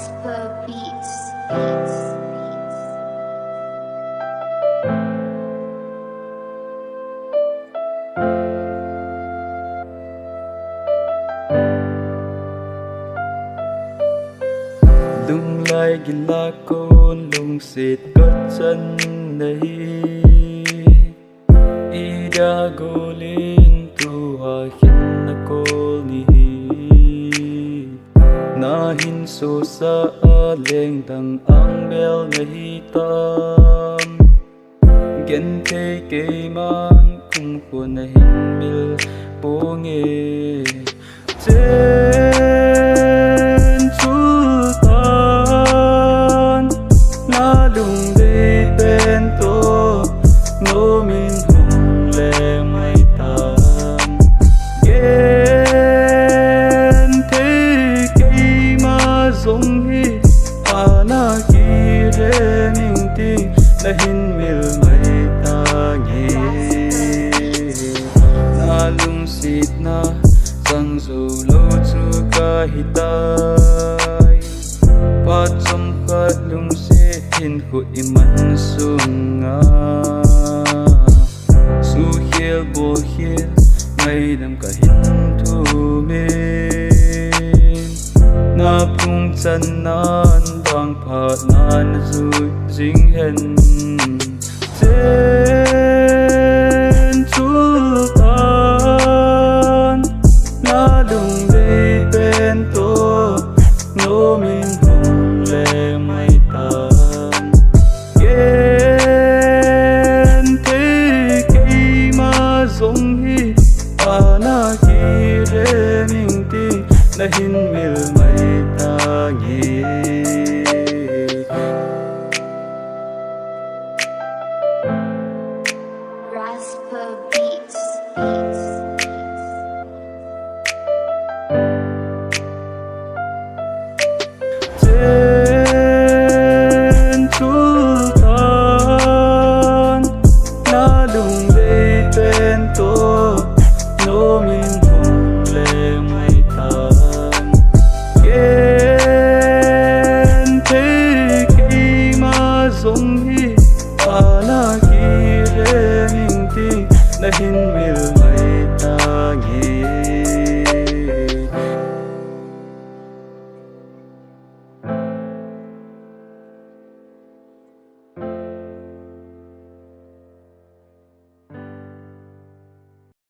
Rasper Beats. Lung lai gila kon lung sit got chân nahi ida golin tu ha hin na kol ni na hin so sa leng dang ang bel nahi tam gen te ke man kung ko na hin mil ponge lung đi bên tô ngô min hùng lệ mây tàn ghen thế cây mà giống hi na ki re mình ti na hin mil mây ta nghe na lung sit na sang dù lâu chu ka hitai pa chom ka lung hin khu iman sunga su hiel bo hiel ngay đam cả hin thu min na phung chân nan bang pha nan zu jing hen ten chu tan na lung dei ben to no min hùng lệ mai ta giống hi na ki re mình ti na hin mil mai ta nghe Rasper Beats. trên chu tan na lung dei bên tô nô min hùng lệ mây tàn ghen thế cây mà giống hi na ki re mình ti na hin mil